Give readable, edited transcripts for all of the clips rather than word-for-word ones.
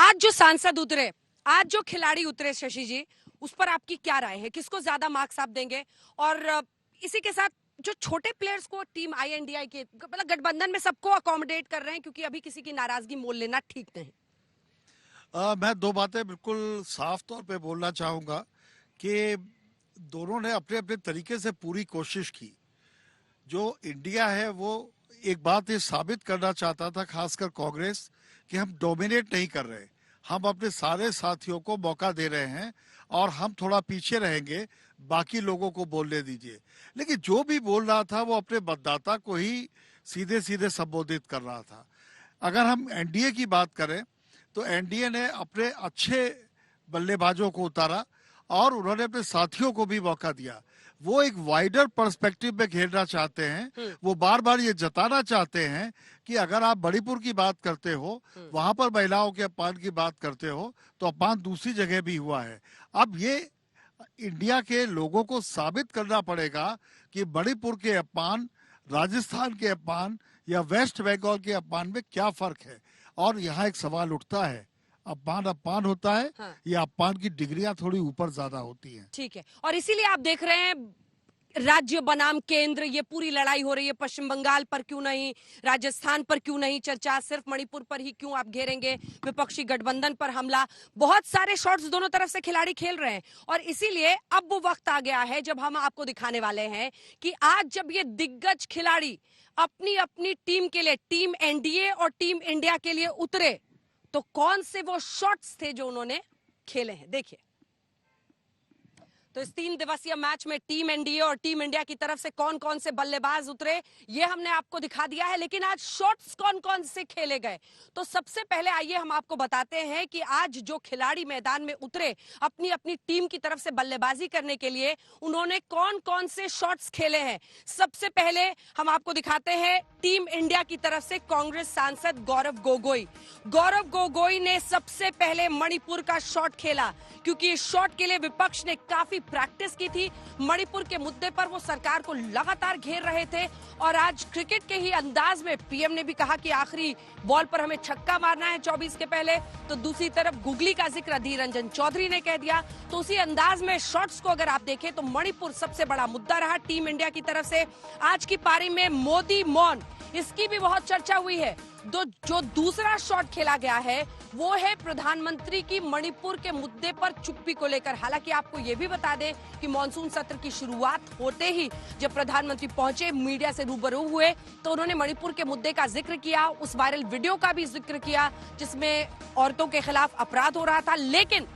आज जो सांसद उतरे, आज जो खिलाड़ी उतरे शशि जी, उस पर आपकी क्या राय है? किसको ज्यादा मार्क्स आप देंगे? और इसी के साथ जो छोटे प्लेयर्स को टीम आईएनडीआई के मतलब गठबंधन में सबको अकोमोडेट कर रहे हैं क्योंकि अभी किसी की नाराजगी मोल लेना ठीक नहीं। मैं दो बातें बिल्कुल साफ तौर पे बोलना चाहूँगा कि दोनों ने अपने अपने तरीके से पूरी कोशिश की। जो इंडिया है वो एक बात ये साबित करना चाहता था, खासकर कांग्रेस, कि हम डोमिनेट नहीं कर रहे, हम अपने सारे साथियों को मौका दे रहे हैं और हम थोड़ा पीछे रहेंगे, बाकी लोगों को बोलने दीजिए। लेकिन जो भी बोल रहा था वो अपने मतदाता को ही सीधे सीधे संबोधित कर रहा था। अगर हम एनडीए की बात करें तो एनडीए ने अपने अच्छे बल्लेबाजों को उतारा और उन्होंने अपने साथियों को भी मौका दिया। वो एक वाइडर पर्सपेक्टिव में खेलना चाहते हैं। वो बार बार ये जताना चाहते हैं कि अगर आप मणिपुर की बात करते हो, वहां पर महिलाओं के अपमान की बात करते हो, तो अपमान दूसरी जगह भी हुआ है। अब ये इंडिया के लोगों को साबित करना पड़ेगा कि मणिपुर के अपमान, राजस्थान के अपमान या वेस्ट बंगाल के अपमान में क्या फर्क है। और यहाँ एक सवाल उठता है, अपमान अपमान होता है, हाँ। या अपमान की डिग्रियां थोड़ी ऊपर ज्यादा होती हैं। ठीक है, और इसीलिए आप देख रहे हैं राज्य बनाम केंद्र, ये पूरी लड़ाई हो रही है। पश्चिम बंगाल पर क्यों नहीं, राजस्थान पर क्यों नहीं चर्चा, सिर्फ मणिपुर पर ही क्यों आप घेरेंगे? विपक्षी गठबंधन पर हमला, बहुत सारे शॉट्स दोनों तरफ से खिलाड़ी खेल रहे हैं। और इसीलिए अब वो वक्त आ गया है जब हम आपको दिखाने वाले हैं कि आज जब ये दिग्गज खिलाड़ी अपनी अपनी टीम के लिए, टीम एनडीए और टीम इंडिया के लिए उतरे, तो कौन से वो शॉट्स थे जो उन्होंने खेले हैं। देखिए, तो इस 3 दिवसीय मैच में टीम एनडीए और टीम इंडिया की तरफ से कौन कौन से बल्लेबाज उतरे ये हमने आपको दिखा दिया है। लेकिन आज शॉट्स कौन कौन से खेले गए, तो सबसे पहले आइए हम आपको बताते हैं कि आज जो खिलाड़ी मैदान में उतरे अपनी अपनी टीम की तरफ से बल्लेबाजी करने के लिए, उन्होंने कौन कौन से शॉट्स खेले हैं। सबसे पहले हम आपको दिखाते हैं टीम इंडिया की तरफ से कांग्रेस सांसद गौरव गोगोई। गौरव गोगोई ने सबसे पहले मणिपुर का शॉट खेला, क्योंकि इस शॉट के लिए विपक्ष ने काफी प्रैक्टिस की थी। मणिपुर के मुद्दे पर वो सरकार को लगातार घेर रहे थे और आज क्रिकेट के ही अंदाज में पीएम ने भी कहा कि आखिरी बॉल पर हमें छक्का मारना है 24 के पहले। तो दूसरी तरफ गुगली का जिक्र अधीर रंजन चौधरी ने कह दिया। तो उसी अंदाज में शॉट्स को अगर आप देखें तो मणिपुर सबसे बड़ा मुद्दा रहा टीम इंडिया की तरफ से। आज की पारी में मोदी मौन, इसकी भी बहुत चर्चा हुई है। जो दूसरा शॉट खेला गया है वो है प्रधानमंत्री की मणिपुर के मुद्दे पर चुप्पी को लेकर। हालांकि आपको ये भी बता दें कि मॉनसून सत्र की शुरुआत होते ही जब प्रधानमंत्री पहुंचे, मीडिया से रूबरू हुए, तो उन्होंने मणिपुर के मुद्दे का जिक्र किया, उस वायरल वीडियो का भी जिक्र किया जिसमें औरतों के खिलाफ अपराध हो रहा था। लेकिन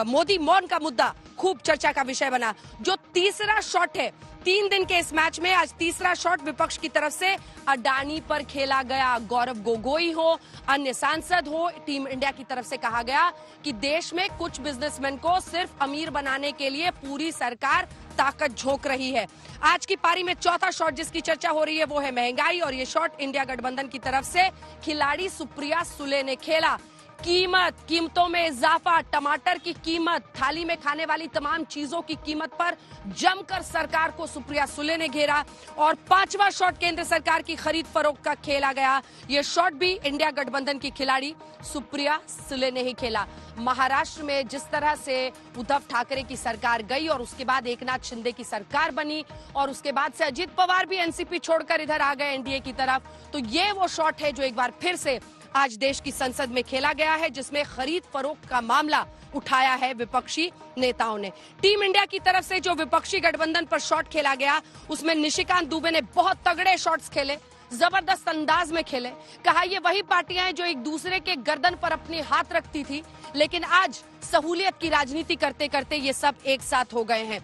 मोदी मौन का मुद्दा खूब चर्चा का विषय बना। जो तीसरा शॉट है 3 दिन के इस मैच में, आज तीसरा शॉट विपक्ष की तरफ से अडानी पर खेला गया। गौरव गोगोई हो, अन्य सांसद हो, टीम इंडिया की तरफ से कहा गया कि देश में कुछ बिजनेसमैन को सिर्फ अमीर बनाने के लिए पूरी सरकार ताकत झोंक रही है। आज की पारी में चौथा शॉट जिसकी चर्चा हो रही है वो है महंगाई, और ये शॉट इंडिया गठबंधन की तरफ से खिलाड़ी सुप्रिया सुले ने खेला। कीमतों में इजाफा, टमाटर की कीमत, थाली में खाने वाली तमाम चीजों की कीमत पर जमकर सरकार को सुप्रिया सुले ने घेरा। और 5वां शॉट केंद्र सरकार की खरीद फरोख्त का खेला गया। ये शॉट भी इंडिया गठबंधन की खिलाड़ी सुप्रिया सुले ने ही खेला। महाराष्ट्र में जिस तरह से उद्धव ठाकरे की सरकार गई और उसके बाद एकनाथ शिंदे की सरकार बनी और उसके बाद से अजित पवार भी एनसीपी छोड़कर इधर आ गए एनडीए की तरफ, तो ये वो शॉट है जो एक बार फिर से आज देश की संसद में खेला गया है, जिसमें खरीद फरोख्त का मामला उठाया है विपक्षी नेताओं ने। टीम इंडिया की तरफ से जो विपक्षी गठबंधन पर शॉट खेला गया उसमें निशिकांत दुबे ने बहुत तगड़े शॉट्स खेले, जबरदस्त अंदाज में खेले। कहा ये वही पार्टियां हैं जो एक दूसरे के गर्दन पर अपने हाथ रखती थी, लेकिन आज सहूलियत की राजनीति करते करते ये सब एक साथ हो गए हैं।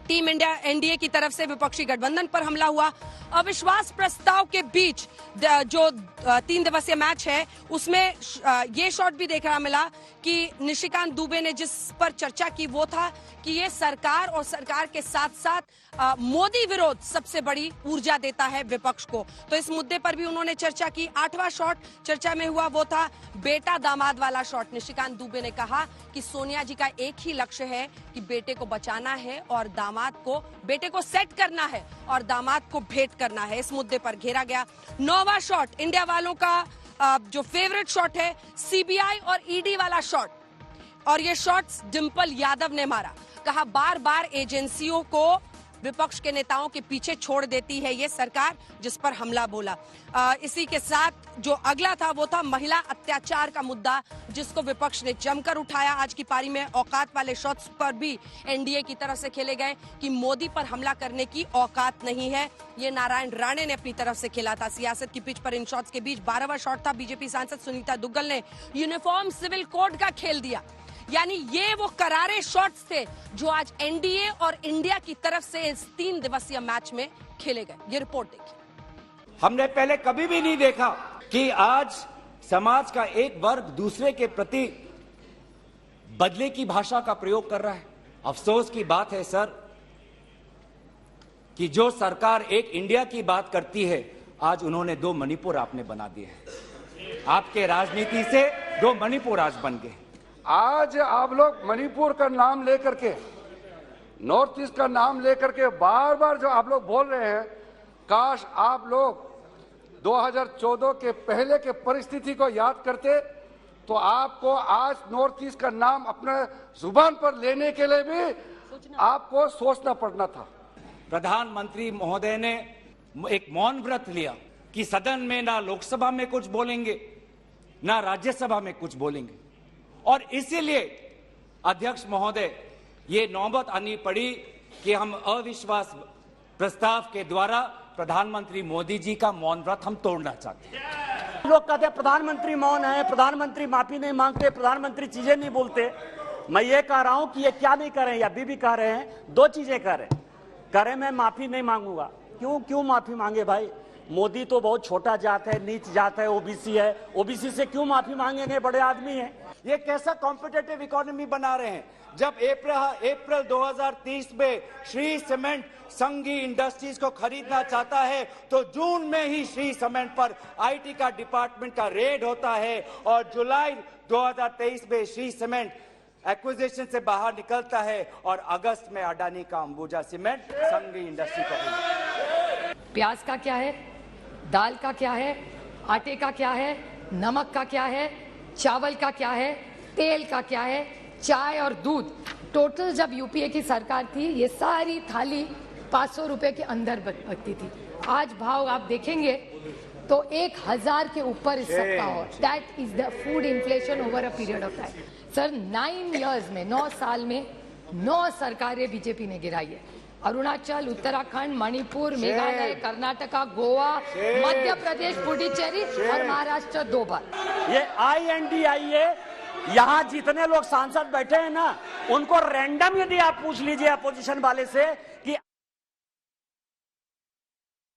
टीम इंडिया एनडीए की तरफ से विपक्षी गठबंधन पर हमला हुआ। अविश्वास प्रस्ताव के बीच जो 3 दिवसीय मैच है उसमें ये शॉट भी देखने मिला कि निशिकांत दुबे ने जिस पर चर्चा की वो था कि ये सरकार और सरकार के साथ साथ मोदी विरोध सबसे बड़ी ऊर्जा देता है विपक्ष को। तो इस मुद्दे पर भी उन्होंने चर्चा की। 8वां शॉट चर्चा में हुआ वो था बेटा दामाद वाला शॉट। निशिकांत दुबे ने कहा कि सोनिया जी का एक ही लक्ष्य है कि बेटे को बचाना है और बेटे को सेट करना है और दामाद को भेंट करना है। इस मुद्दे पर घेरा गया। 9वां शॉट इंडिया वालों का जो फेवरेट शॉट है सीबीआई और ईडी वाला शॉट, और ये शॉट्स डिंपल यादव ने मारा। कहा बार बार एजेंसियों को विपक्ष के नेताओं के पीछे छोड़ देती है ये सरकार, जिस पर हमला बोला। इसी के साथ जो अगला था वो था महिला अत्याचार का मुद्दा, जिसको विपक्ष ने जमकर उठाया। आज की पारी में औकात वाले शॉट्स पर भी एनडीए की तरफ से खेले गए कि मोदी पर हमला करने की औकात नहीं है। ये नारायण राणे ने अपनी तरफ से खेला था। सियासत की पिच पर इन शॉट्स के बीच 12वां शॉट था। बीजेपी सांसद सुनीता दुग्गल ने यूनिफॉर्म सिविल कोड का खेल दिया। यानी ये वो करारे शॉट्स थे जो आज एनडीए और इंडिया की तरफ से इस 3 दिवसीय मैच में खेले गए। ये रिपोर्ट देखिए। हमने पहले कभी भी नहीं देखा कि आज समाज का एक वर्ग दूसरे के प्रति बदले की भाषा का प्रयोग कर रहा है। अफसोस की बात है सर कि जो सरकार एक इंडिया की बात करती है, आज उन्होंने 2 मणिपुर आपने बना दिए हैं। आपके राजनीति से 2 मणिपुर आज बन गए। आज आप लोग मणिपुर का नाम लेकर के, नॉर्थ ईस्ट का नाम लेकर के बार बार जो आप लोग बोल रहे हैं, काश आप लोग 2014 के पहले के परिस्थिति को याद करते तो आपको आज नॉर्थ ईस्ट का नाम अपने जुबान पर लेने के लिए भी आपको सोचना पड़ना था। प्रधानमंत्री महोदय ने एक मौन व्रत लिया कि सदन में ना लोकसभा में कुछ बोलेंगे ना राज्यसभा में कुछ बोलेंगे, और इसीलिए अध्यक्ष महोदय ये नौबत आनी पड़ी कि हम अविश्वास प्रस्ताव के द्वारा प्रधानमंत्री मोदी जी का मौन व्रत हम तोड़ना चाहते हैं। लोग कहते हैं प्रधानमंत्री मौन है, प्रधानमंत्री माफी नहीं मांगते, प्रधानमंत्री चीजें नहीं बोलते। मैं ये कह रहा हूं कि ये क्या नहीं कर रहे हैं, अभी भी कह रहे हैं, 2 चीजें कर रहे हैं। मैं माफी नहीं मांगूंगा। क्यों माफी मांगे भाई? मोदी तो बहुत छोटा जात है, नीच जात है, ओबीसी है। ओबीसी से क्यों माफी मांगेंगे? बड़े आदमी हैं। ये कैसा कॉम्पिटेटिव इकोनॉमी बना रहे हैं? जब अप्रैल 2030 में श्री सीमेंट संघी इंडस्ट्रीज को खरीदना चाहता है तो जून में ही श्री सीमेंट पर आईटी का डिपार्टमेंट का रेड होता है, और जुलाई 2023 में श्री सीमेंट एक्विजिशन से बाहर निकलता है, और अगस्त में अडानी का अंबुजा सीमेंट संघी इंडस्ट्री को। प्याज का क्या है, दाल का क्या है, आटे का क्या है, नमक का क्या है, चावल का क्या है, तेल का क्या है, चाय और दूध, टोटल जब यूपीए की सरकार थी ये सारी थाली 500 रुपए के अंदर बचती थी। आज भाव आप देखेंगे तो 1000 के ऊपर इस सबका हो। That is the food inflation over a period of time. Sir 9 years में, 9 साल में 9 सरकारें बीजेपी ने गिराई है। अरुणाचल, उत्तराखंड, मणिपुर, मेघालय, कर्नाटका, गोवा, मध्य प्रदेश, पुडुचेरी और महाराष्ट्र 2 बार। ये INDIA, यहाँ जितने लोग सांसद बैठे हैं ना, उनको रैंडम यदि आप पूछ लीजिए अपोजिशन वाले से